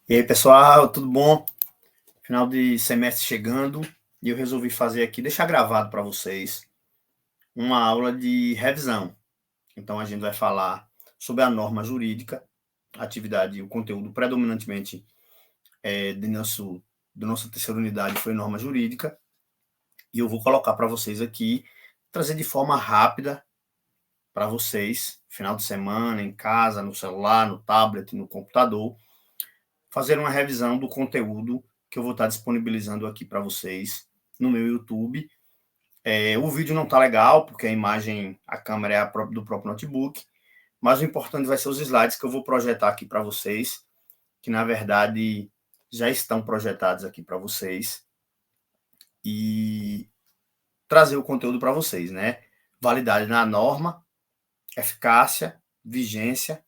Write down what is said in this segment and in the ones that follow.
E aí, pessoal, tudo bom? Final de semestre chegando e eu resolvi fazer aqui, deixar gravado para vocês, uma aula de revisão. Então, a gente vai falar sobre a norma jurídica, a atividade, o conteúdo predominantemente da nossa terceira unidade foi norma jurídica, e eu vou colocar para vocês aqui, trazer de forma rápida para vocês, final de semana, em casa, no celular, no tablet, no computador, fazer uma revisão do conteúdo que eu vou estar disponibilizando aqui para vocês no meu YouTube. O vídeo não está legal, porque a imagem, a câmera é do próprio notebook, mas o importante vai ser os slides que eu vou projetar aqui para vocês, que na verdade já estão projetados aqui para vocês, e trazer o conteúdo para vocês, né? Validade na norma, eficácia, vigência,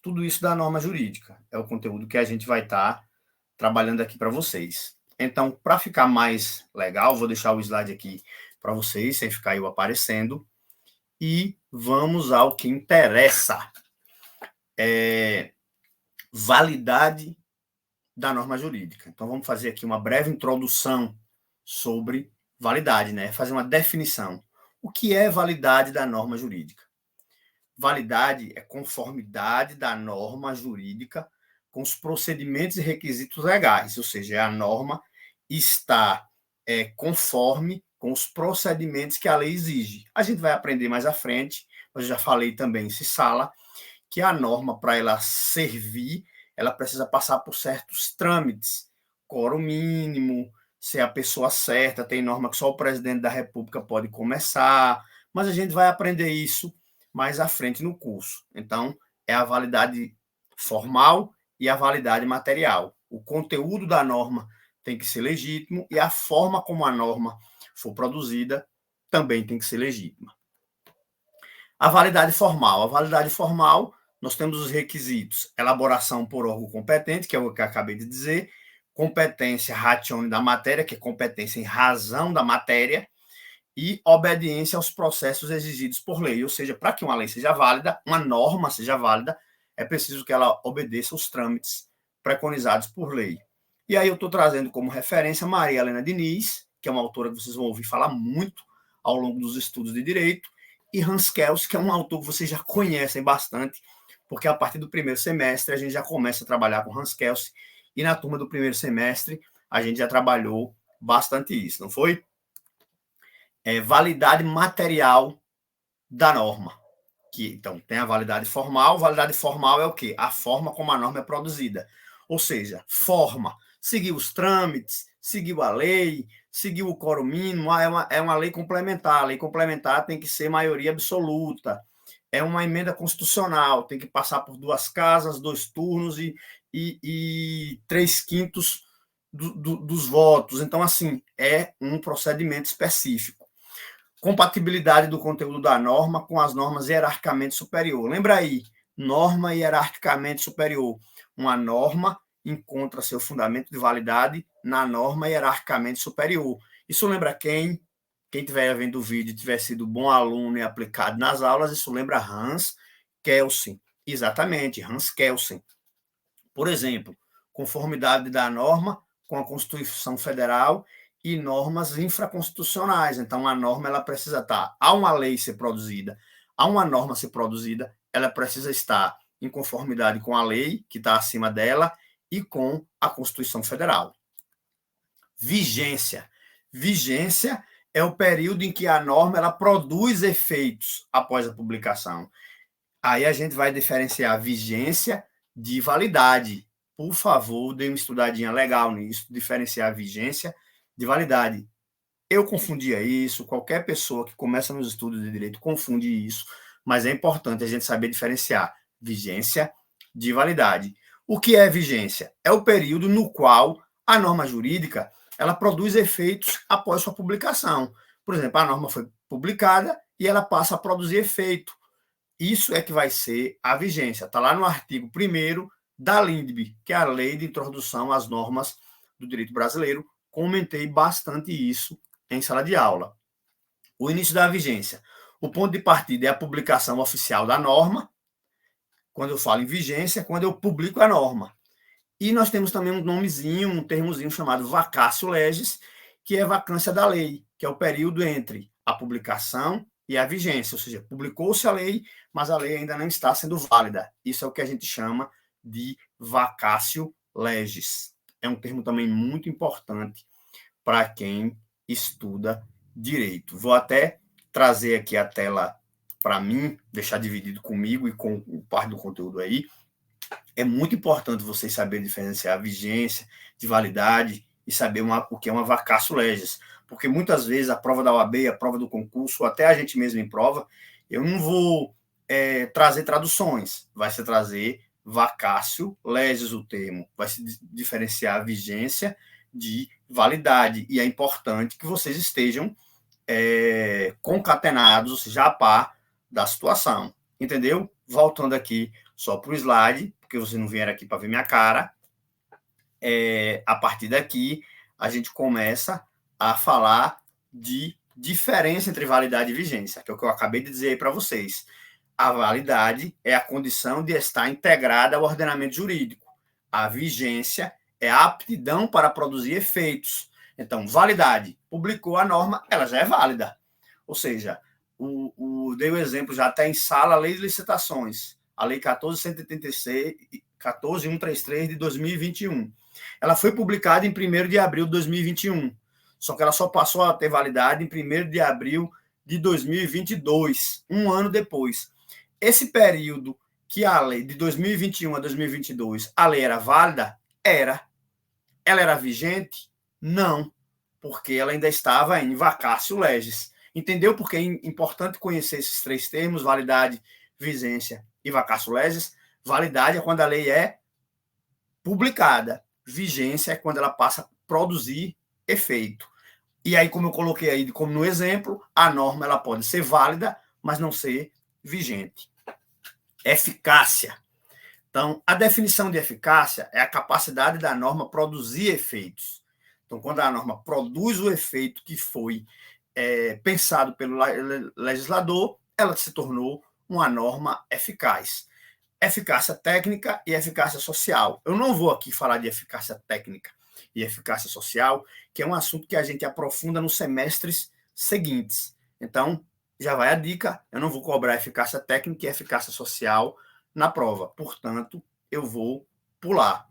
tudo isso da norma jurídica. É o conteúdo que a gente vai estar trabalhando aqui para vocês. Então, para ficar mais legal, vou deixar o slide aqui para vocês, sem ficar eu aparecendo. E vamos ao que interessa. Validade da norma jurídica. Então, vamos fazer aqui uma breve introdução sobre validade, né? Fazer uma definição. O que é validade da norma jurídica? Validade é conformidade da norma jurídica com os procedimentos e requisitos legais, ou seja, a norma está conforme com os procedimentos que a lei exige. A gente vai aprender mais à frente, mas eu já falei também em sala, que a norma, para ela servir, ela precisa passar por certos trâmites, quórum mínimo, ser a pessoa certa, tem norma que só o presidente da República pode começar, mas a gente vai aprender isso mais à frente no curso. Então, é a validade formal e a validade material. O conteúdo da norma tem que ser legítimo e a forma como a norma for produzida também tem que ser legítima. A validade formal. A validade formal, nós temos os requisitos: elaboração por órgão competente, que é o que eu acabei de dizer, competência ratione da matéria, que é competência em razão da matéria, e obediência aos processos exigidos por lei. Ou seja, para que uma lei seja válida, uma norma seja válida, é preciso que ela obedeça os trâmites preconizados por lei. E aí eu estou trazendo como referência Maria Helena Diniz, que é uma autora que vocês vão ouvir falar muito ao longo dos estudos de direito, e Hans Kelsen, que é um autor que vocês já conhecem bastante, porque a partir do primeiro semestre a gente já começa a trabalhar com Hans Kelsen, e na turma do primeiro semestre a gente já trabalhou bastante isso, não foi? Validade material da norma. Então, tem a validade formal. Validade formal é o quê? A forma como a norma é produzida. Ou seja, forma. Seguiu os trâmites, seguiu a lei, seguiu o quórum mínimo. É uma lei complementar. A lei complementar tem que ser maioria absoluta. É uma emenda constitucional. Tem que passar por 2 casas, 2 turnos e 3/5 dos votos. Então, assim, é um procedimento específico. Compatibilidade do conteúdo da norma com as normas hierarquicamente superior. Lembra aí, norma hierarquicamente superior. Uma norma encontra seu fundamento de validade na norma hierarquicamente superior. Isso lembra quem? Quem estiver vendo o vídeo e tiver sido bom aluno e aplicado nas aulas, isso lembra Hans Kelsen. Exatamente, Hans Kelsen. Por exemplo, conformidade da norma com a Constituição Federal e normas infraconstitucionais. Então, a norma ela precisa estar, há uma lei ser produzida, há uma norma ser produzida, ela precisa estar em conformidade com a lei que está acima dela e com a Constituição Federal. Vigência. Vigência é o período em que a norma ela produz efeitos após a publicação. Aí a gente vai diferenciar vigência de validade. Por favor, dê uma estudadinha legal nisso, diferenciar vigência de validade. Eu confundia isso, qualquer pessoa que começa nos estudos de direito confunde isso, mas é importante a gente saber diferenciar vigência de validade. O que é vigência? É o período no qual a norma jurídica ela produz efeitos após sua publicação. Por exemplo, a norma foi publicada e ela passa a produzir efeito. Isso é que vai ser a vigência. Está lá no artigo 1º da LINDB, que é a Lei de Introdução às Normas do Direito Brasileiro. Comentei bastante isso em sala de aula. O início da vigência. O ponto de partida é a publicação oficial da norma. Quando eu falo em vigência, quando eu publico a norma. E nós temos também um nomezinho, um termozinho chamado vacatio legis, que é vacância da lei, que é o período entre a publicação e a vigência, ou seja, publicou-se a lei, mas a lei ainda não está sendo válida. Isso é o que a gente chama de vacatio legis. É um termo também muito importante para quem estuda direito. Vou até trazer aqui a tela para mim, deixar dividido comigo e com parte do conteúdo aí. É muito importante vocês saberem diferenciar a vigência de validade e saber o que é uma vacatio legis, porque muitas vezes a prova da OAB, a prova do concurso, ou até a gente mesmo em prova, eu não vou trazer traduções, vai se trazer vacatio legis o termo, vai se diferenciar a vigência de validade, e é importante que vocês estejam concatenados, ou seja, a par da situação, entendeu? Voltando aqui só para o slide, porque vocês não vieram aqui para ver minha cara, a partir daqui a gente começa a falar de diferença entre validade e vigência, que é o que eu acabei de dizer aí para vocês. A validade é a condição de estar integrada ao ordenamento jurídico. A vigência é a aptidão para produzir efeitos. Então, validade, publicou a norma, ela já é válida. Ou seja, dei o exemplo já até em sala, a lei de licitações, a lei 14.133 de 2021. Ela foi publicada em 1º de abril de 2021, só que ela só passou a ter validade em 1º de abril de 2022, um ano depois. Esse período que a lei de 2021 a 2022, a lei era válida? Era. Ela era vigente? Não, porque ela ainda estava em vacatio legis. Entendeu porque é importante conhecer esses três termos, validade, vigência e vacatio legis? Validade é quando a lei é publicada. Vigência é quando ela passa a produzir efeito. E aí, como eu coloquei aí como no exemplo, a norma ela pode ser válida, mas não ser vigente. Eficácia. Então, a definição de eficácia é a capacidade da norma produzir efeitos. Então, quando a norma produz o efeito que foi pensado pelo legislador, ela se tornou uma norma eficaz. Eficácia técnica e eficácia social. Eu não vou aqui falar de eficácia técnica e eficácia social, que é um assunto que a gente aprofunda nos semestres seguintes. Então, já vai a dica, eu não vou cobrar eficácia técnica e eficácia social na prova. Portanto, eu vou pular.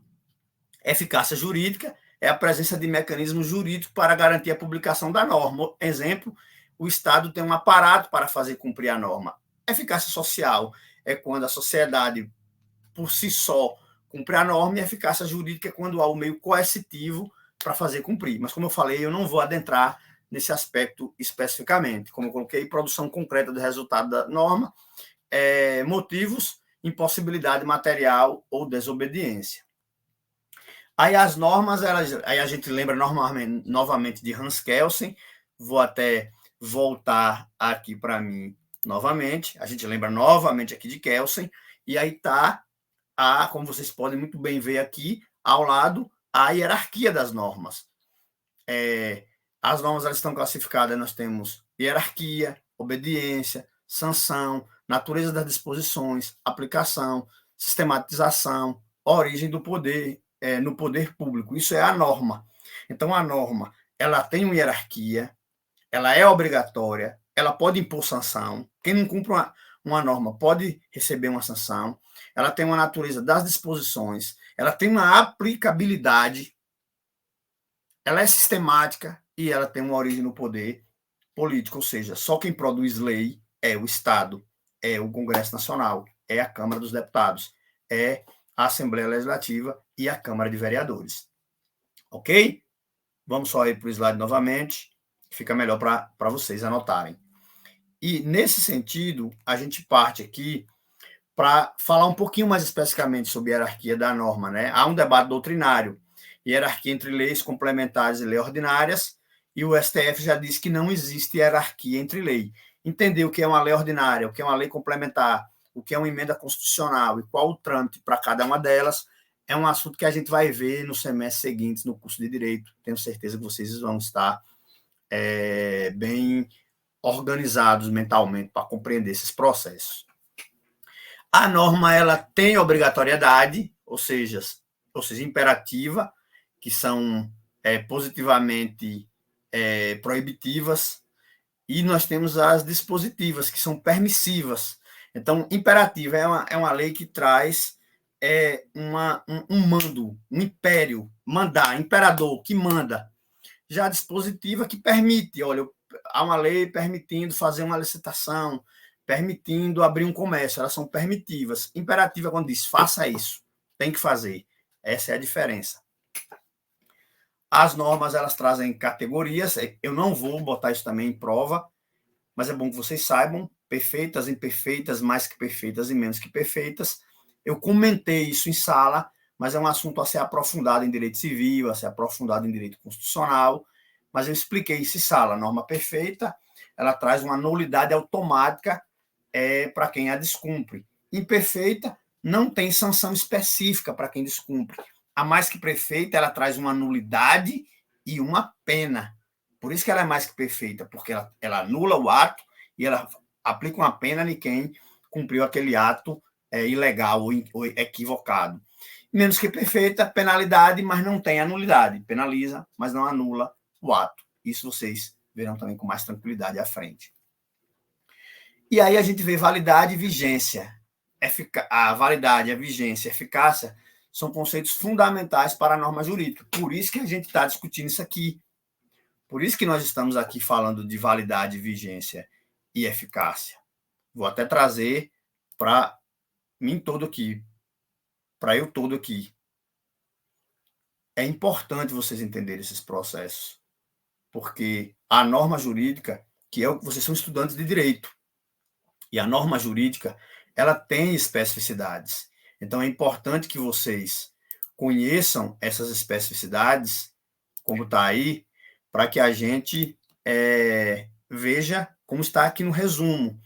Eficácia jurídica é a presença de mecanismos jurídicos para garantir a publicação da norma. Exemplo, o Estado tem um aparato para fazer cumprir a norma. Eficácia social é quando a sociedade, por si só, cumpre a norma, e a eficácia jurídica é quando há o meio coercitivo para fazer cumprir. Mas, como eu falei, eu não vou adentrar nesse aspecto especificamente. Como eu coloquei, produção concreta do resultado da norma, motivos, impossibilidade material ou desobediência. Aí as normas, aí a gente lembra novamente de Hans Kelsen, vou até voltar aqui para mim novamente, a gente lembra novamente aqui de Kelsen, e aí está, como vocês podem muito bem ver aqui, ao lado, a hierarquia das normas. As normas elas estão classificadas, nós temos hierarquia, obediência, sanção, natureza das disposições, aplicação, sistematização, origem do poder, no poder público. Isso é a norma. Então, a norma ela tem uma hierarquia, ela é obrigatória, ela pode impor sanção. Quem não cumpre uma norma pode receber uma sanção. Ela tem uma natureza das disposições, ela tem uma aplicabilidade, ela é sistemática e ela tem uma origem no poder político, ou seja, só quem produz lei é o Estado, é o Congresso Nacional, é a Câmara dos Deputados, é a Assembleia Legislativa e a Câmara de Vereadores. Ok? Vamos só ir para o slide novamente, fica melhor para vocês anotarem. E, nesse sentido, a gente parte aqui para falar um pouquinho mais especificamente sobre a hierarquia da norma, né? Há um debate doutrinário, hierarquia entre leis complementares e leis ordinárias, e o STF já disse que não existe hierarquia entre lei. Entender o que é uma lei ordinária, o que é uma lei complementar, o que é uma emenda constitucional e qual o trâmite para cada uma delas, é um assunto que a gente vai ver nos semestres seguintes no curso de Direito. Tenho certeza que vocês vão estar bem organizados mentalmente para compreender esses processos. A norma ela tem obrigatoriedade, ou seja, ou seja, imperativa, que são positivamente proibitivas, e nós temos as dispositivas, que são permissivas. Então, imperativa é uma lei que traz um mando, um império, mandar, imperador que manda. Já a dispositiva que permite, olha, há uma lei permitindo fazer uma licitação, permitindo abrir um comércio, elas são permitivas. Imperativa quando diz, faça isso, tem que fazer. Essa é a diferença. As normas, elas trazem categorias, eu não vou botar isso também em prova, mas é bom que vocês saibam, perfeitas, imperfeitas, mais que perfeitas e menos que perfeitas. Eu comentei isso em sala, mas é um assunto a ser aprofundado em direito civil, a ser aprofundado em direito constitucional, mas eu expliquei isso em sala. A norma perfeita, ela traz uma nulidade automática para quem a descumpre. Imperfeita, não tem sanção específica para quem descumpre. A mais que perfeita, ela traz uma nulidade e uma pena. Por isso que ela é mais que perfeita, porque ela anula o ato e ela aplica uma pena em quem cumpriu aquele ato ilegal ou equivocado. Menos que perfeita, penalidade, mas não tem anulidade. Penaliza, mas não anula o ato. Isso vocês verão também com mais tranquilidade à frente. E aí a gente vê validade e vigência. A validade, a vigência, a eficácia são conceitos fundamentais para a norma jurídica. Por isso que a gente está discutindo isso aqui. Por isso que nós estamos aqui falando de validade, vigência e eficácia. Vou até trazer para mim todo aqui, para eu todo aqui. É importante vocês entenderem esses processos, porque a norma jurídica, que vocês são estudantes de direito, e a norma jurídica, ela tem especificidades. Então, é importante que vocês conheçam essas especificidades, como está aí, para que a gente veja como está aqui no resumo.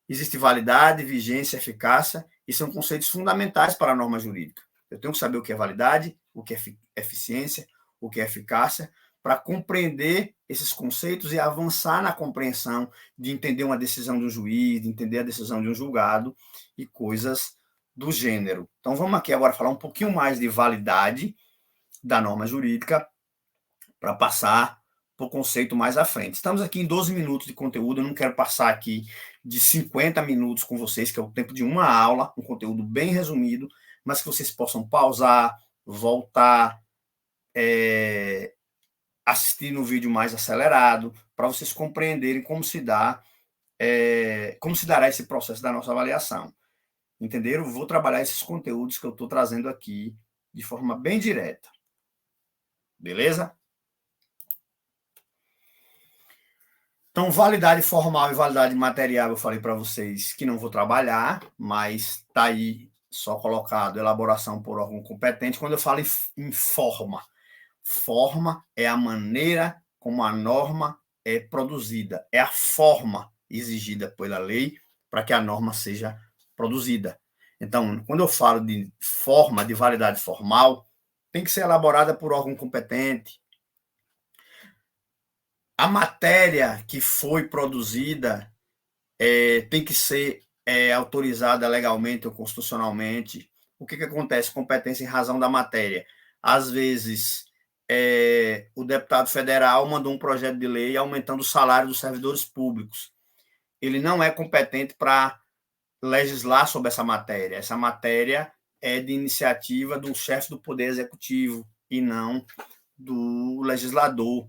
Existe validade, vigência, eficácia, e são conceitos fundamentais para a norma jurídica. Eu tenho que saber o que é validade, o que é eficiência, o que é eficácia, para compreender esses conceitos e avançar na compreensão de entender uma decisão de um juiz, de entender a decisão de um julgado e coisas do gênero. Então, vamos aqui agora falar um pouquinho mais de validade da norma jurídica para passar para o conceito mais à frente. Estamos aqui em 12 minutos de conteúdo, eu não quero passar aqui de 50 minutos com vocês, que é o tempo de uma aula, um conteúdo bem resumido, mas que vocês possam pausar, voltar, assistir no vídeo mais acelerado, para vocês compreenderem como se dará esse processo da nossa avaliação. Entenderam? Vou trabalhar esses conteúdos que eu estou trazendo aqui de forma bem direta. Beleza? Então, validade formal e validade material, eu falei para vocês que não vou trabalhar, mas está aí só colocado elaboração por órgão competente. Quando eu falo em forma, forma é a maneira como a norma é produzida, é a forma exigida pela lei para que a norma seja produzida. Então, quando eu falo de forma, de validade formal, tem que ser elaborada por órgão competente. A matéria que foi produzida tem que ser autorizada legalmente ou constitucionalmente. O que acontece? Competência em razão da matéria. Às vezes, o deputado federal mandou um projeto de lei aumentando o salário dos servidores públicos. Ele não é competente para legislar sobre essa matéria. Essa matéria é de iniciativa do chefe do Poder Executivo e não do legislador.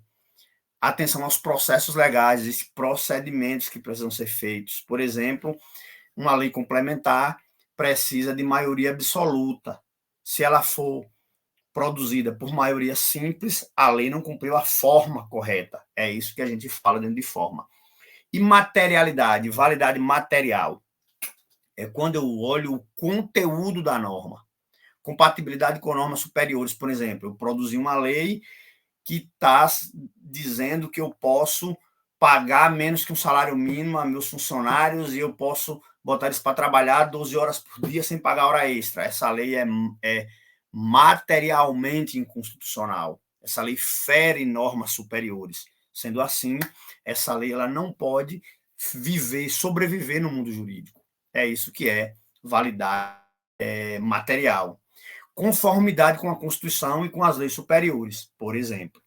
Atenção aos processos legais, esses procedimentos que precisam ser feitos. Por exemplo, uma lei complementar precisa de maioria absoluta. Se ela for produzida por maioria simples, a lei não cumpriu a forma correta. É isso que a gente fala dentro de forma. E materialidade, validade material, é quando eu olho o conteúdo da norma. Compatibilidade com normas superiores, por exemplo, eu produzi uma lei que está dizendo que eu posso pagar menos que um salário mínimo a meus funcionários e eu posso botar eles para trabalhar 12 horas por dia sem pagar hora extra. Essa lei é materialmente inconstitucional. Essa lei fere normas superiores. Sendo assim, essa lei ela não pode sobreviver no mundo jurídico. É isso que é validade material. conformidade com a Constituição e com as leis superiores, por exemplo.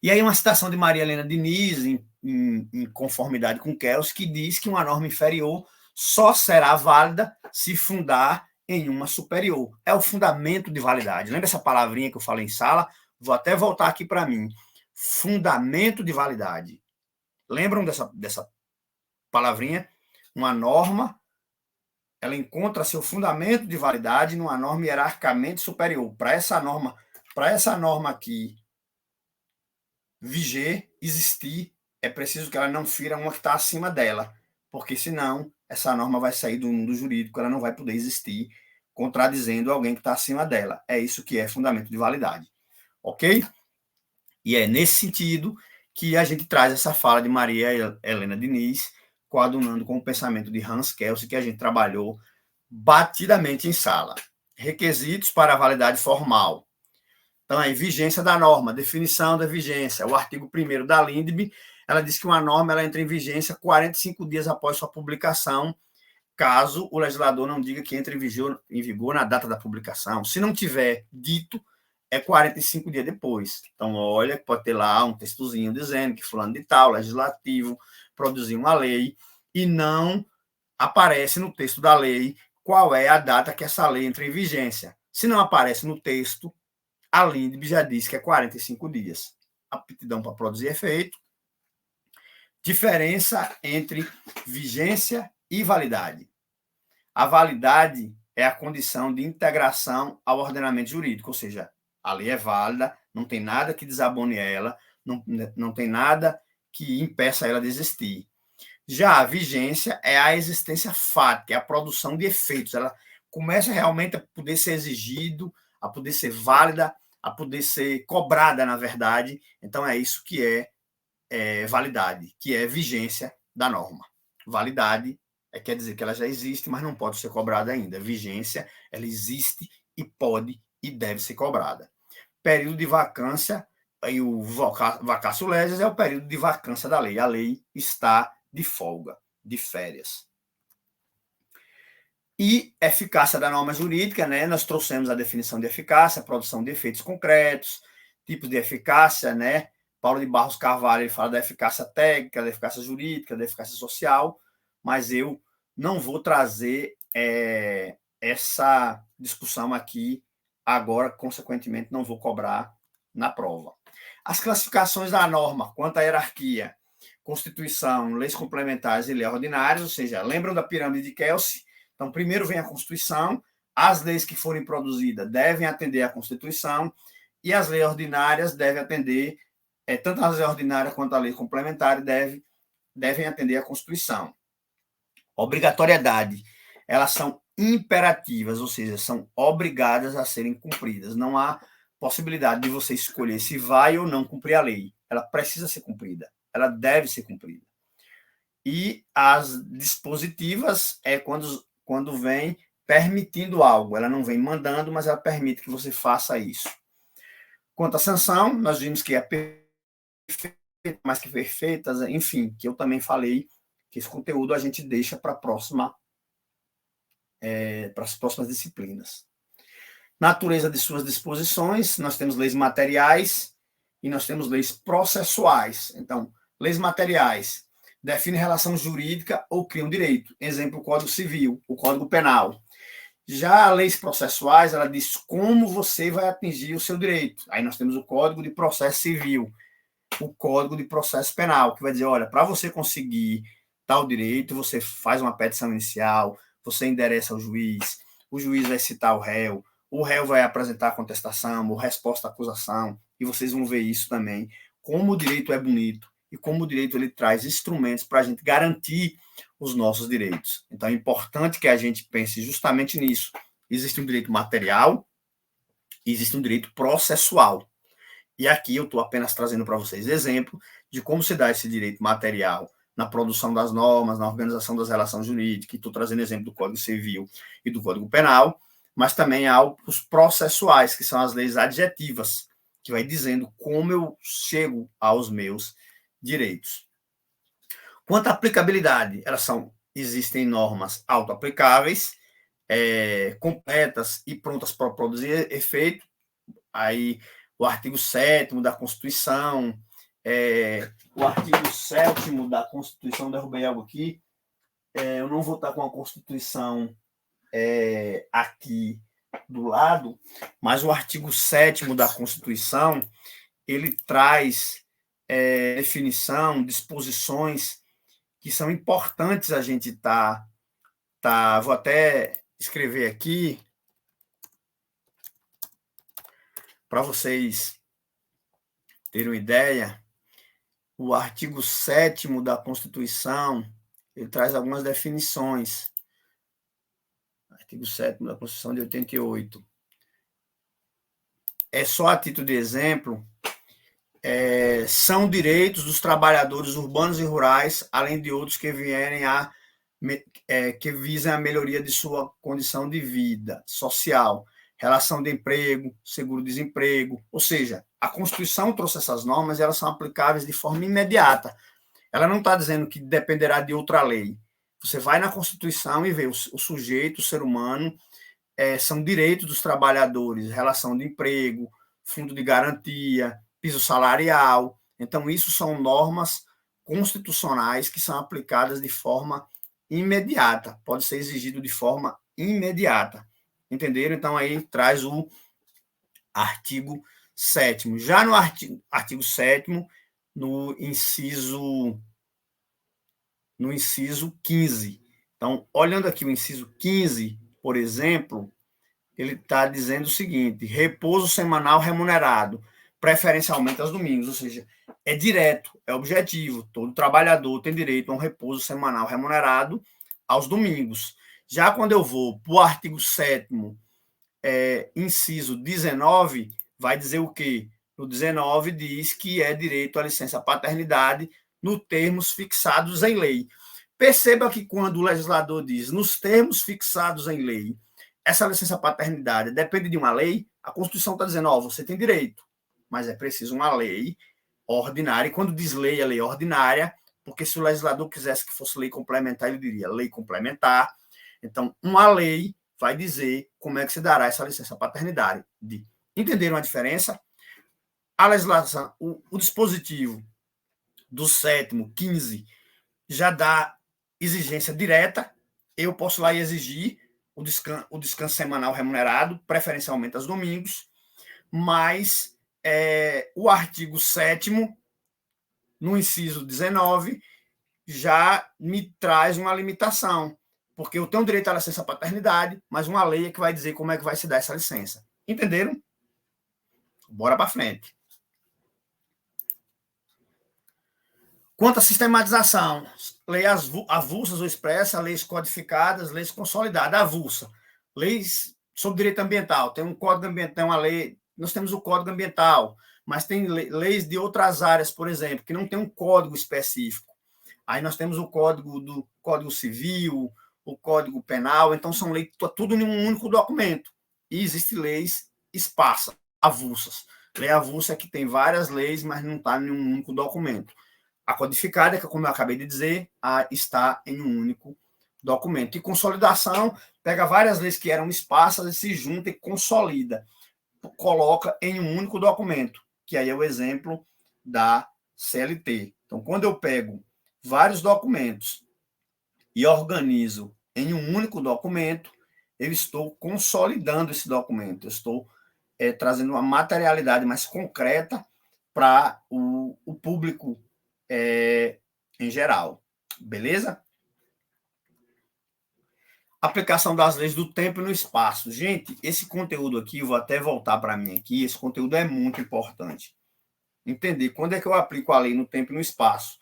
E aí uma citação de Maria Helena Diniz, em conformidade com Kelsen, que diz que uma norma inferior só será válida se fundar em uma superior. É o fundamento de validade. Lembra essa palavrinha que eu falei em sala? Vou até voltar aqui para mim. Fundamento de validade. Lembram dessa palavrinha? Uma norma, ela encontra seu fundamento de validade numa norma hierarquicamente superior. Para essa norma aqui viger, existir, é preciso que ela não fira uma que está acima dela, porque senão essa norma vai sair do mundo jurídico, ela não vai poder existir, contradizendo alguém que está acima dela. É isso que é fundamento de validade. Ok? E é nesse sentido que a gente traz essa fala de Maria Helena Diniz, coadunando com o pensamento de Hans Kelsen, que a gente trabalhou batidamente em sala. Requisitos para a validade formal. Então, aí, vigência da norma, definição da vigência. O artigo 1º da LINDB, ela diz que uma norma ela entra em vigência 45 dias após sua publicação, caso o legislador não diga que entra em vigor na data da publicação. Se não tiver dito, é 45 dias depois. Então, olha, pode ter lá um textozinho dizendo que fulano de tal, legislativo, produziu uma lei, e não aparece no texto da lei qual é a data que essa lei entra em vigência. Se não aparece no texto, a LINDB já diz que é 45 dias. Aptidão para produzir efeito. Diferença entre vigência e validade. A validade é a condição de integração ao ordenamento jurídico, ou seja, a lei é válida, não tem nada que desabone ela, não tem nada que impeça ela de existir. Já a vigência é a existência fática, é a produção de efeitos. Ela começa realmente a poder ser exigido, a poder ser válida, a poder ser cobrada, na verdade. Então, é isso que é validade, que é vigência da norma. Validade quer dizer que ela já existe, mas não pode ser cobrada ainda. Vigência, ela existe e pode e deve ser cobrada. Período de vacância, aí o vacatio legis é o período de vacância da lei. A lei está de folga, de férias. E eficácia da norma jurídica, né? Nós trouxemos a definição de eficácia, a produção de efeitos concretos, tipos de eficácia, né? Paulo de Barros Carvalho ele fala da eficácia técnica, da eficácia jurídica, da eficácia social, mas eu não vou trazer essa discussão aqui agora, consequentemente, não vou cobrar na prova. As classificações da norma quanto à hierarquia, Constituição, leis complementares e leis ordinárias, ou seja, lembram da pirâmide de Kelsen? Então, primeiro vem a Constituição, as leis que forem produzidas devem atender à Constituição e as leis ordinárias devem atender, tanto as leis ordinárias quanto a lei complementar devem atender à Constituição. Obrigatoriedade, elas são imperativas, ou seja, são obrigadas a serem cumpridas. Não há possibilidade de você escolher se vai ou não cumprir a lei. Ela precisa ser cumprida, ela deve ser cumprida. E as dispositivas é quando vem permitindo algo. Ela não vem mandando, mas ela permite que você faça isso. Quanto à sanção, nós vimos que é perfeita, mais que perfeitas, enfim, que eu também falei que esse conteúdo a gente deixa para as próximas disciplinas. Natureza de suas disposições, nós temos leis materiais e nós temos leis processuais. Então, leis materiais define relação jurídica ou cria um direito. Exemplo, o Código Civil, o Código Penal. Já as leis processuais, ela diz como você vai atingir o seu direito. Aí nós temos o Código de Processo Civil, o Código de Processo Penal, que vai dizer, olha, para você conseguir tal direito, você faz uma petição inicial, você endereça ao juiz, o juiz vai citar o réu vai apresentar a contestação ou resposta à acusação, e vocês vão ver isso também, como o direito é bonito e como o direito ele traz instrumentos para a gente garantir os nossos direitos. Então, é importante que a gente pense justamente nisso. Existe um direito material e existe um direito processual. E aqui eu estou apenas trazendo para vocês exemplo de como se dá esse direito material na produção das normas, na organização das relações jurídicas. Estou trazendo exemplo do Código Civil e do Código Penal, mas também há os processuais, que são as leis adjetivas, que vai dizendo como eu chego aos meus direitos. Quanto à aplicabilidade, existem normas autoaplicáveis completas e prontas para produzir efeito. Aí, o artigo 7º da Constituição, o artigo 7º da Constituição, derrubei algo aqui, eu não vou estar com a Constituição aqui do lado, mas o artigo 7º da Constituição, ele traz definição, disposições que são importantes a gente vou até escrever aqui para vocês terem uma ideia. O artigo 7º da Constituição, ele traz algumas definições. Artigo 7º da Constituição de 88. Só a título de exemplo, são direitos dos trabalhadores urbanos e rurais, além de outros que que visem a melhoria de sua condição de vida social, relação de emprego, seguro-desemprego. Ou seja, a Constituição trouxe essas normas e elas são aplicáveis de forma imediata. Ela não está dizendo que dependerá de outra lei. Você vai na Constituição e vê o sujeito, o ser humano, são direitos dos trabalhadores, relação de emprego, fundo de garantia, piso salarial. Então, isso são normas constitucionais que são aplicadas de forma imediata, pode ser exigido de forma imediata. Entenderam? Então, aí traz o artigo 7º. Já no artigo 7º, no inciso 15. Então, olhando aqui o inciso 15, por exemplo, ele está dizendo o seguinte: repouso semanal remunerado, preferencialmente aos domingos, ou seja, é direto, é objetivo. Todo trabalhador tem direito a um repouso semanal remunerado aos domingos. Já quando eu vou para o artigo 7º, inciso 19, vai dizer o quê? No 19 diz que é direito à licença paternidade nos termos fixados em lei. Perceba que quando o legislador diz nos termos fixados em lei, essa licença paternidade depende de uma lei, a Constituição está dizendo, você tem direito, mas é preciso uma lei ordinária. E quando diz lei, é lei ordinária, porque se o legislador quisesse que fosse lei complementar, ele diria lei complementar. Então, uma lei vai dizer como é que se dará essa licença paternidade. Entenderam a diferença? A legislação, o dispositivo do 7º, 15, já dá exigência direta. Eu posso lá e exigir o descanso semanal remunerado, preferencialmente aos domingos, mas o artigo 7º, no inciso 19, já me traz uma limitação, porque eu tenho direito à licença paternidade, mas uma lei é que vai dizer como é que vai se dar essa licença. Entenderam? Bora para frente. Quanto à sistematização, leis avulsas ou expressas, leis codificadas, leis consolidadas. Avulsa, leis sobre direito ambiental. Tem um código ambiental, tem uma lei. Nós temos o Código Ambiental, mas tem leis de outras áreas, por exemplo, que não tem um código específico. Aí nós temos o Código Civil, o Código Penal. Então são leis tudo em um único documento. E existem leis esparsas, avulsas. Lei avulsa é que tem várias leis, mas não está em um único documento. A codificada, que, como eu acabei de dizer, está em um único documento. E consolidação pega várias leis que eram esparsas e se junta e consolida, coloca em um único documento, que aí é o exemplo da CLT. Então, quando eu pego vários documentos e organizo em um único documento, eu estou consolidando esse documento, eu estou trazendo uma materialidade mais concreta para o público em geral. Beleza? Aplicação das leis do tempo e no espaço. Gente, esse conteúdo aqui, eu vou até voltar para mim aqui, esse conteúdo é muito importante. Entender quando é que eu aplico a lei no tempo e no espaço.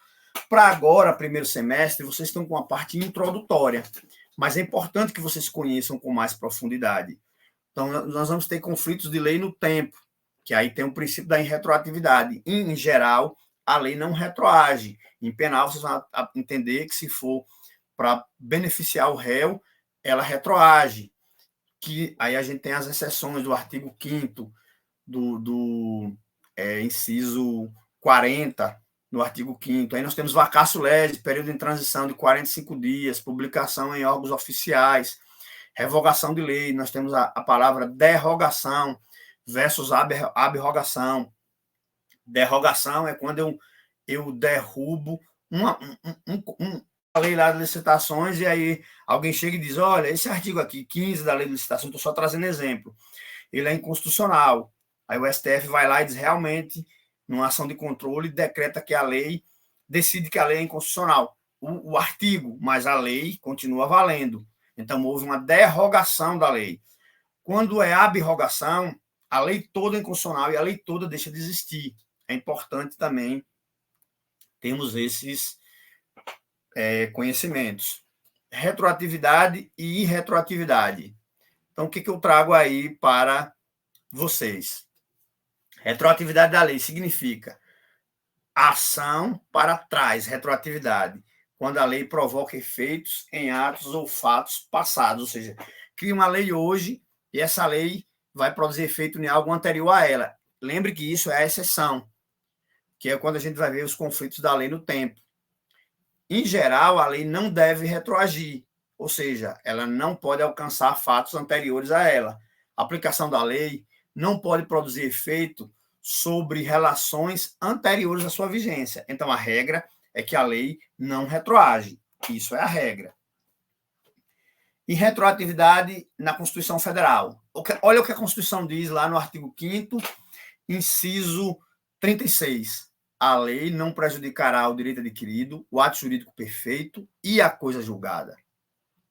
Para agora, primeiro semestre, vocês estão com uma parte introdutória, mas é importante que vocês conheçam com mais profundidade. Então, nós vamos ter conflitos de lei no tempo, que aí tem o princípio da irretroatividade. Em geral, a lei não retroage. Em penal, vocês vão entender que se for para beneficiar o réu, ela retroage. Que aí a gente tem as exceções do artigo 5º do inciso 40, no artigo 5º. Aí nós temos vacatio legis, período em transição de 45 dias, publicação em órgãos oficiais. Revogação de lei, nós temos a palavra derrogação versus abrogação. Derrogação é quando eu derrubo uma lei lá de licitações e aí alguém chega e diz, olha, esse artigo aqui, 15 da lei de licitações, estou só trazendo exemplo, ele é inconstitucional. Aí o STF vai lá e diz, realmente, numa ação de controle, decreta que a lei, decide que a lei é inconstitucional. O artigo, mas a lei continua valendo. Então, houve uma derrogação da lei. Quando é abrogação, a lei toda é inconstitucional e a lei toda deixa de existir. É importante também termos esses conhecimentos. Retroatividade e irretroatividade. Então, o que eu trago aí para vocês? Retroatividade da lei significa ação para trás, retroatividade, quando a lei provoca efeitos em atos ou fatos passados, ou seja, cria uma lei hoje e essa lei vai produzir efeito em algo anterior a ela. Lembre que isso é a exceção, que é quando a gente vai ver os conflitos da lei no tempo. Em geral, a lei não deve retroagir, ou seja, ela não pode alcançar fatos anteriores a ela. A aplicação da lei não pode produzir efeito sobre relações anteriores à sua vigência. Então, a regra é que a lei não retroage. Isso é a regra. E retroatividade na Constituição Federal. Olha o que a Constituição diz lá no artigo 5º, inciso 36. A lei não prejudicará o direito adquirido, o ato jurídico perfeito e a coisa julgada.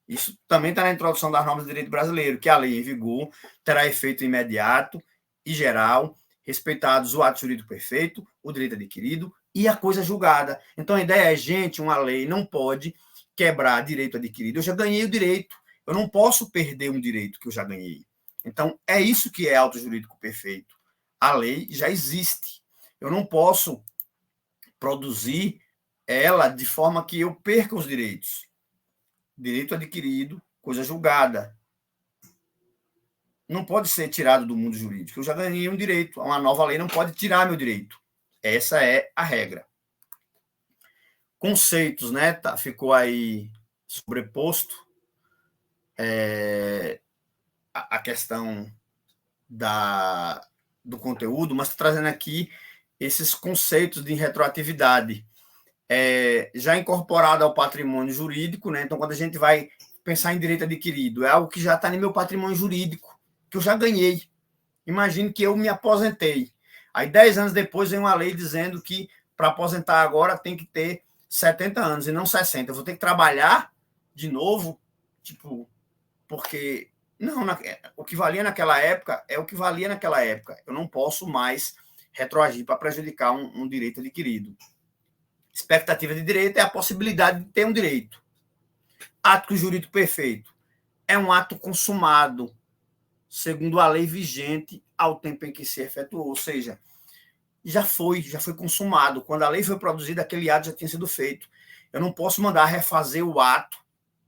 Isso também está na introdução das normas do direito brasileiro, que a lei em vigor terá efeito imediato e geral, respeitados o ato jurídico perfeito, o direito adquirido e a coisa julgada. Então, a ideia é, gente, uma lei não pode quebrar direito adquirido. Eu já ganhei o direito, eu não posso perder um direito que eu já ganhei. Então, é isso que é ato jurídico perfeito. A lei já existe. Eu não posso produzir ela de forma que eu perca os direitos. Direito adquirido, coisa julgada. Não pode ser tirado do mundo jurídico. Eu já ganhei um direito. Uma nova lei não pode tirar meu direito. Essa é a regra. Conceitos, né? Tá, ficou aí sobreposto a questão do conteúdo, mas estou trazendo aqui esses conceitos de retroatividade já incorporado ao patrimônio jurídico, né? Então, quando a gente vai pensar em direito adquirido, é algo que já está no meu patrimônio jurídico, que eu já ganhei. Imagine que eu me aposentei. Aí, 10 anos depois, vem uma lei dizendo que para aposentar agora tem que ter 70 anos e não 60. Eu vou ter que trabalhar de novo, tipo, porque não, o que valia naquela época é o que valia naquela época. Eu não posso mais retroagir para prejudicar um direito adquirido. Expectativa de direito é a possibilidade de ter um direito. Ato jurídico perfeito é um ato consumado segundo a lei vigente ao tempo em que se efetuou, ou seja, já foi consumado. Quando a lei foi produzida, aquele ato já tinha sido feito. Eu não posso mandar refazer o ato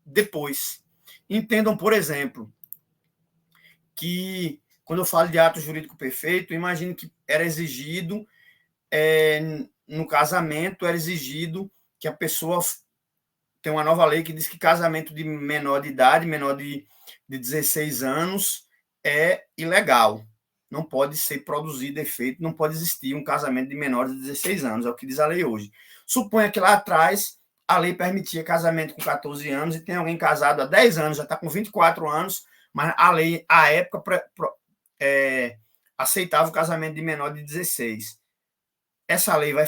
depois. Entendam, por exemplo, que quando eu falo de ato jurídico perfeito, imagine que era exigido no casamento, era exigido que a pessoa tem uma nova lei que diz que casamento de menor de idade, menor de 16 anos, é ilegal. Não pode ser produzido efeito, não pode existir um casamento de menor de 16 anos, é o que diz a lei hoje. Suponha que lá atrás a lei permitia casamento com 14 anos e tem alguém casado há 10 anos, já está com 24 anos, mas a lei, à época, aceitava o casamento de menor de 16. Essa lei vai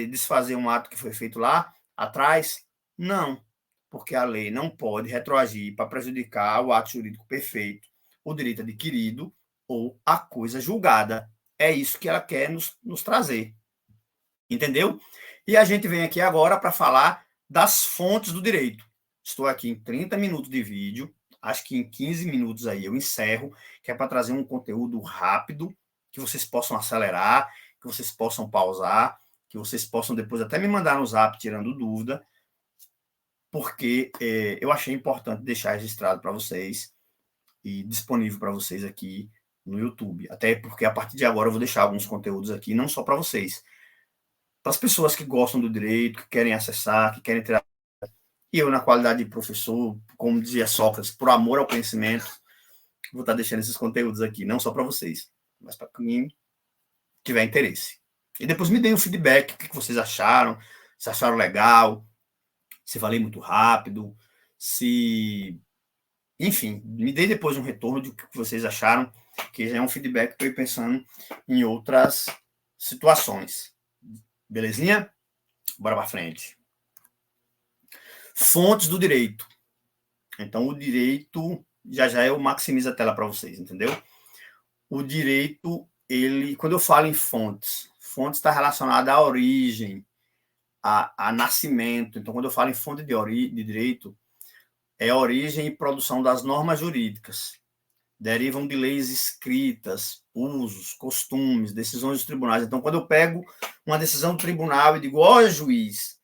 desfazer um ato que foi feito lá atrás? Não, porque a lei não pode retroagir para prejudicar o ato jurídico perfeito, o direito adquirido ou a coisa julgada. É isso que ela quer nos trazer. Entendeu? E a gente vem aqui agora para falar das fontes do direito. Estou aqui em 30 minutos de vídeo, acho que em 15 minutos aí eu encerro, que é para trazer um conteúdo rápido, que vocês possam acelerar, que vocês possam pausar, que vocês possam depois até me mandar no zap tirando dúvida, porque eu achei importante deixar registrado para vocês e disponível para vocês aqui no YouTube. Até porque a partir de agora eu vou deixar alguns conteúdos aqui, não só para vocês, para as pessoas que gostam do direito, que querem acessar, que querem tirar. E eu, na qualidade de professor, como dizia Sócrates, por amor ao conhecimento, vou estar deixando esses conteúdos aqui, não só para vocês, mas para quem tiver interesse. E depois me deem um feedback, o que vocês acharam, se acharam legal, se falei muito rápido, se... Enfim, me deem depois um retorno de o que vocês acharam, que já é um feedback para eu ir pensando em outras situações. Belezinha? Bora para frente. Fontes do direito. Então, o direito, já eu maximizo a tela para vocês, entendeu? O direito, ele, quando eu falo em fontes está relacionada à origem, a nascimento. Então, quando eu falo em fonte de direito, é a origem e produção das normas jurídicas. Derivam de leis escritas, usos, costumes, decisões dos tribunais. Então, quando eu pego uma decisão do tribunal e digo, ó, juiz,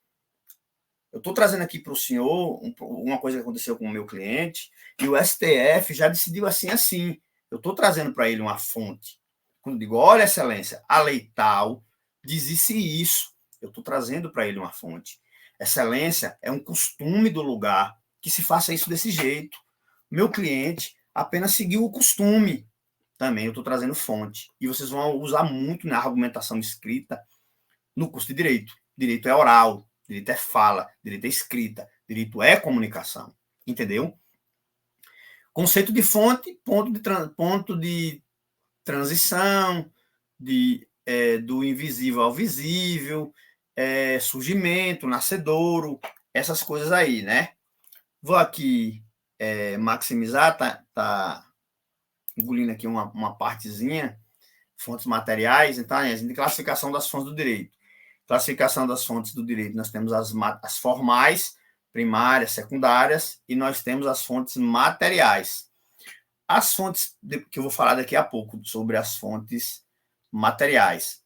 eu estou trazendo aqui para o senhor uma coisa que aconteceu com o meu cliente e o STF já decidiu assim, assim. Eu estou trazendo para ele uma fonte. Quando eu digo, olha, excelência, a lei tal diz isso. Eu estou trazendo para ele uma fonte. Excelência é um costume do lugar que se faça isso desse jeito. Meu cliente apenas seguiu o costume. Também eu estou trazendo fonte. E vocês vão usar muito na argumentação escrita no curso de direito. Direito é oral, direito é fala, direito é escrita, direito é comunicação. Entendeu? Conceito de fonte, ponto de transição, do invisível ao visível, surgimento, nascedouro, essas coisas aí, né? Vou aqui maximizar, tá engolindo aqui uma partezinha, fontes materiais. Então, a gente tem classificação das fontes do direito. Classificação das fontes do direito, nós temos as formais, primárias, secundárias, e nós temos as fontes materiais. As fontes, que eu vou falar daqui a pouco, sobre as fontes materiais.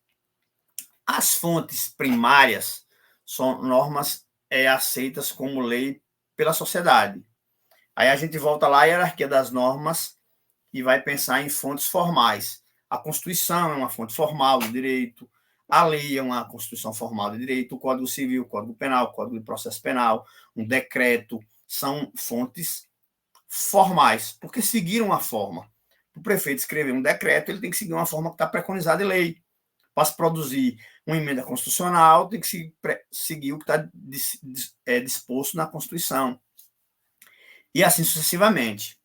As fontes primárias são normas aceitas como lei pela sociedade. Aí a gente volta lá à hierarquia das normas e vai pensar em fontes formais. A Constituição é uma fonte formal do direito, a lei é uma Constituição formal de direito, o Código Civil, o Código Penal, o Código de Processo Penal, um decreto, são fontes formais, porque seguiram a forma. O prefeito escrever um decreto, ele tem que seguir uma forma que está preconizada em lei. Para se produzir uma emenda constitucional, tem que seguir o que está disposto na Constituição. E assim sucessivamente.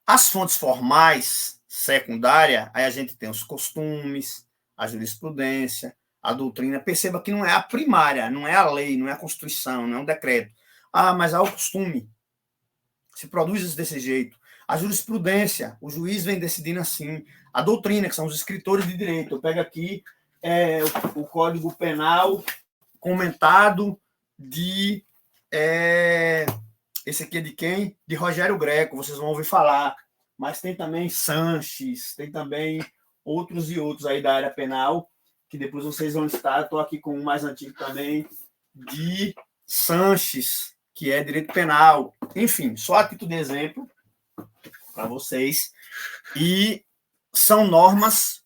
As fontes formais, secundária, aí a gente tem os costumes, a jurisprudência, a doutrina. Perceba que não é a primária, não é a lei, não é a Constituição, não é um decreto. Ah, mas há o costume. Se produz desse jeito. A jurisprudência, o juiz vem decidindo assim. A doutrina, que são os escritores de direito. Eu pego aqui o Código Penal comentado de... esse aqui é de quem? De Rogério Greco, vocês vão ouvir falar. Mas tem também Sanches, tem também outros e outros aí da área penal, que depois vocês vão estar. Estou aqui com um mais antigo também, de Sanches, que é direito penal. Enfim, só a título de exemplo para vocês. E são normas,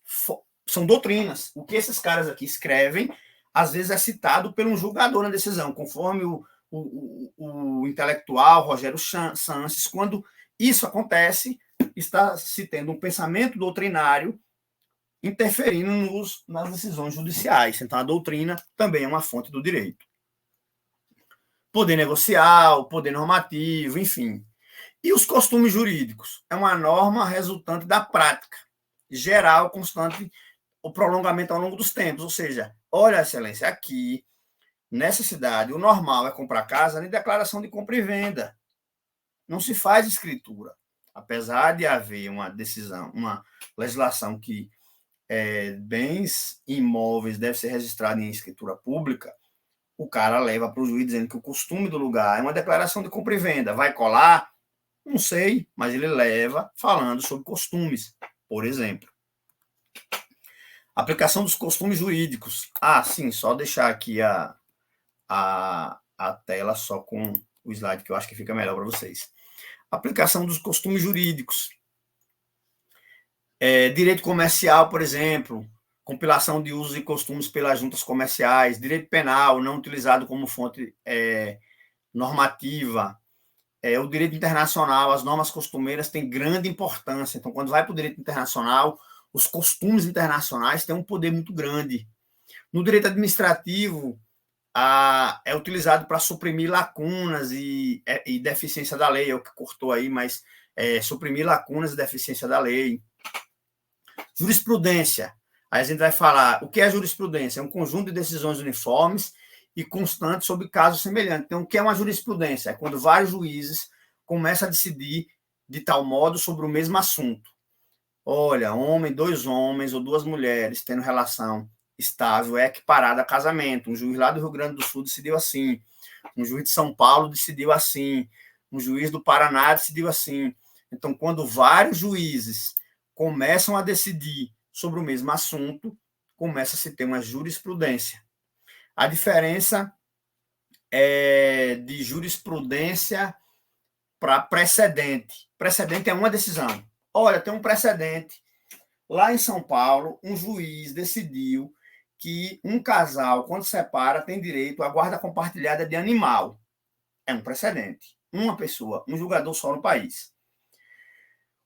são doutrinas. O que esses caras aqui escrevem, às vezes é citado por um julgador na decisão, conforme o intelectual Rogério Sanches. Quando isso acontece, está se tendo um pensamento doutrinário interferindo nas decisões judiciais. Então, a doutrina também é uma fonte do direito. Poder negocial, poder normativo, enfim. E os costumes jurídicos? É uma norma resultante da prática geral, constante, o prolongamento ao longo dos tempos. Ou seja, olha, excelência, aqui, nessa cidade, o normal é comprar casa em declaração de compra e venda. Não se faz escritura. Apesar de haver uma decisão, uma legislação que bens imóveis devem ser registrados em escritura pública, o cara leva para o juiz dizendo que o costume do lugar é uma declaração de compra e venda. Vai colar? Não sei, mas ele leva falando sobre costumes, por exemplo. Aplicação dos costumes jurídicos. Ah, sim, só deixar aqui a tela só com o slide, que eu acho que fica melhor para vocês. Aplicação dos costumes jurídicos. Direito comercial, por exemplo, compilação de usos e costumes pelas juntas comerciais, direito penal, não utilizado como fonte normativa, o direito internacional, as normas costumeiras têm grande importância. Então, quando vai para o direito internacional, os costumes internacionais têm um poder muito grande. No direito administrativo, é utilizado para suprimir lacunas e deficiência da lei, é o que cortou aí, mas suprimir lacunas e deficiência da lei. Jurisprudência. Aí a gente vai falar o que é jurisprudência? É um conjunto de decisões uniformes e constantes sobre casos semelhantes. Então, o que é uma jurisprudência? É quando vários juízes começam a decidir de tal modo sobre o mesmo assunto. Olha, dois homens ou duas mulheres tendo relação estável é equiparada a casamento. Um juiz lá do Rio Grande do Sul decidiu assim. Um juiz de São Paulo decidiu assim. Um juiz do Paraná decidiu assim. Então, quando vários juízes começam a decidir sobre o mesmo assunto, começa a se ter uma jurisprudência. A diferença é de jurisprudência para precedente. Precedente é uma decisão. Olha, tem um precedente. Lá em São Paulo, um juiz decidiu que um casal, quando separa, tem direito à guarda compartilhada de animal. É um precedente. Uma pessoa, um julgador só no país.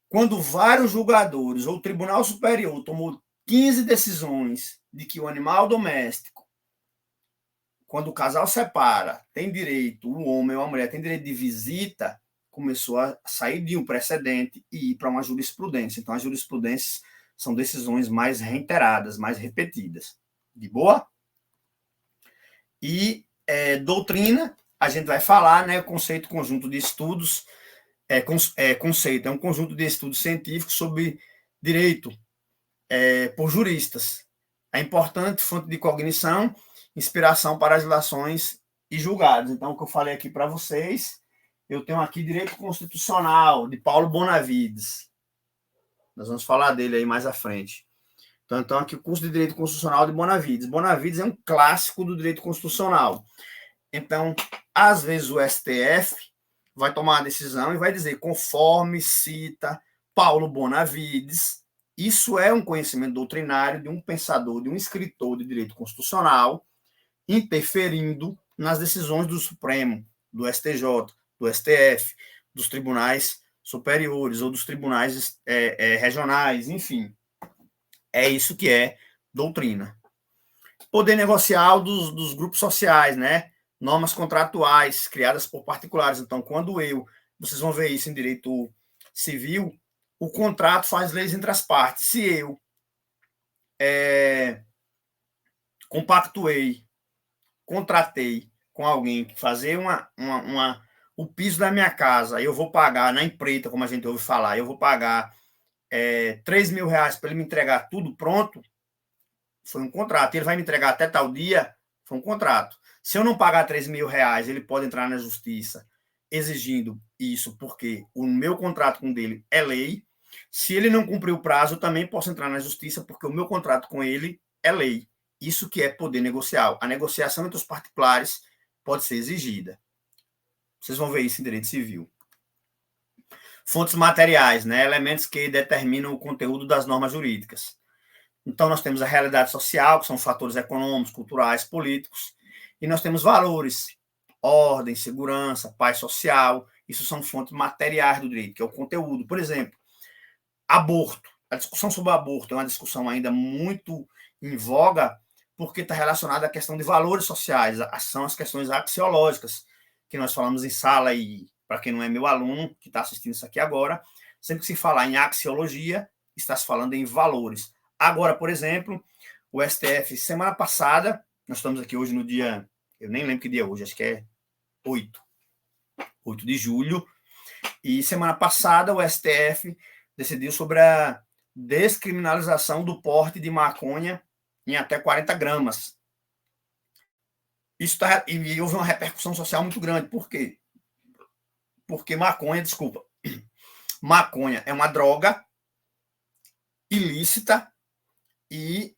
Quando vários julgadores ou o Tribunal Superior tomou 15 decisões de que o animal doméstico, quando o casal separa, tem direito, o homem ou a mulher tem direito de visita, começou a sair de um precedente e ir para uma jurisprudência. Então, as jurisprudências são decisões mais reiteradas, mais repetidas. De boa? E doutrina, a gente vai falar, né, o conceito conjunto de estudos, conceito, é um conjunto de estudos científicos sobre direito por juristas. É importante fonte de cognição, inspiração para as relações e julgados. Então, o que eu falei aqui para vocês, eu tenho aqui Direito Constitucional, de Paulo Bonavides. Nós vamos falar dele aí mais à frente. Então aqui o curso de Direito Constitucional de Bonavides. Bonavides é um clássico do direito constitucional. Então, às vezes o STF vai tomar uma decisão e vai dizer, conforme cita Paulo Bonavides, isso é um conhecimento doutrinário de um pensador, de um escritor de direito constitucional, interferindo nas decisões do Supremo, do STJ, do STF, dos tribunais superiores ou dos tribunais regionais, enfim. É isso que é doutrina. Poder negocial dos grupos sociais, né? Normas contratuais criadas por particulares. Então, quando vocês vão ver isso em direito civil, o contrato faz leis entre as partes. Se eu compactuei, contratei com alguém fazer o piso da minha casa, eu vou pagar na empreita, como a gente ouve falar, eu vou pagar R$3.000 para ele me entregar tudo pronto, foi um contrato. Ele vai me entregar até tal dia, foi um contrato. Se eu não pagar R$3.000, ele pode entrar na justiça exigindo isso, porque o meu contrato com ele é lei. Se ele não cumprir o prazo, eu também posso entrar na justiça, porque o meu contrato com ele é lei. Isso que é poder negocial. A negociação entre os particulares pode ser exigida. Vocês vão ver isso em direito civil. Fontes materiais, né? Elementos que determinam o conteúdo das normas jurídicas. Então, nós temos a realidade social, que são fatores econômicos, culturais, políticos, e nós temos valores, ordem, segurança, paz social, isso são fontes materiais do direito, que é o conteúdo. Por exemplo, aborto. A discussão sobre aborto é uma discussão ainda muito em voga, porque está relacionada à questão de valores sociais, são as questões axiológicas, que nós falamos em sala, e para quem não é meu aluno, que está assistindo isso aqui agora, sempre que se falar em axiologia, está se falando em valores. Agora, por exemplo, o STF, semana passada, nós estamos aqui hoje no dia, eu nem lembro que dia é hoje, acho que é 8 de julho, e semana passada o STF decidiu sobre a descriminalização do porte de maconha em até 40 gramas. E houve uma repercussão social muito grande. Por quê? Porque maconha é uma droga ilícita e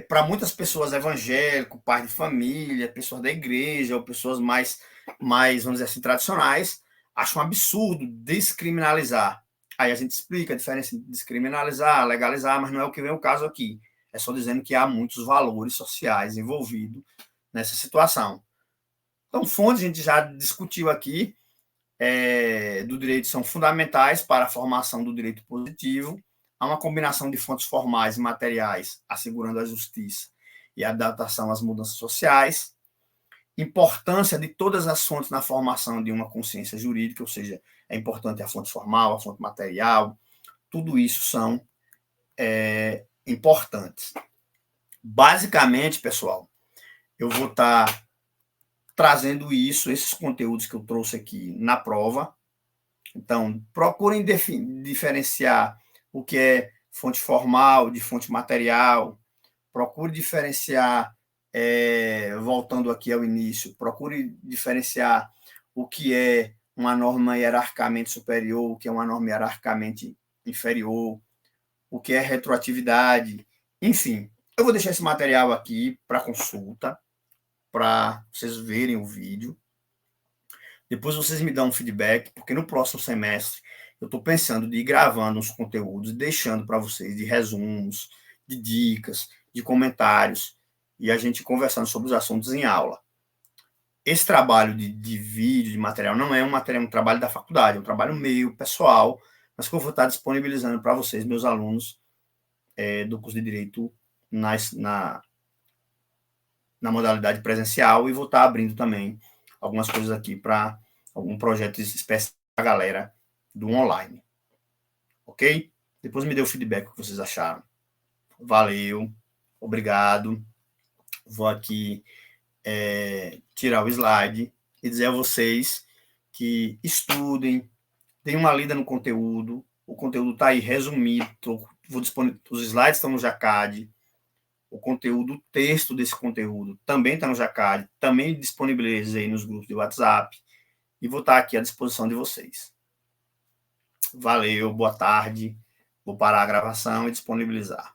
para muitas pessoas evangélicas, pais de família, pessoas da igreja ou pessoas mais, vamos dizer assim, tradicionais, acham um absurdo descriminalizar. Aí a gente explica a diferença entre descriminalizar, legalizar, mas não é o que vem o caso aqui. É só dizendo que há muitos valores sociais envolvidos nessa situação. Então, fontes a gente já discutiu aqui, do direito são fundamentais para a formação do direito positivo. Há uma combinação de fontes formais e materiais, assegurando a justiça e a adaptação às mudanças sociais. Importância de todas as fontes na formação de uma consciência jurídica, ou seja, é importante a fonte formal, a fonte material, tudo isso são importantes. Basicamente, pessoal, eu vou estar trazendo esses conteúdos que eu trouxe aqui na prova. Então, procurem diferenciar o que é fonte formal de fonte material. Procure diferenciar, voltando aqui ao início, procure diferenciar o que é uma norma hierarquicamente superior, o que é uma norma hierarquicamente inferior, o que é retroatividade, enfim. Eu vou deixar esse material aqui para consulta, para vocês verem o vídeo. Depois vocês me dão um feedback, porque no próximo semestre eu estou pensando de ir gravando uns conteúdos, deixando para vocês de resumos, de dicas, de comentários, e a gente conversando sobre os assuntos em aula. Esse trabalho de vídeo, de material, não é um trabalho da faculdade, é um trabalho meu, pessoal, mas que eu vou estar disponibilizando para vocês, meus alunos do curso de Direito na modalidade presencial, e vou estar abrindo também algumas coisas aqui para algum projeto específico para a galera do online. Ok? Depois me dê o feedback que vocês acharam. Valeu, obrigado. Vou aqui tirar o slide e dizer a vocês que estudem, deem uma lida no conteúdo. O conteúdo está aí resumido. Os slides estão no Jacad. O conteúdo, o texto desse conteúdo também está no Jacad. Também disponibilizei nos grupos de WhatsApp. E vou estar aqui à disposição de vocês. Valeu, boa tarde. Vou parar a gravação e disponibilizar.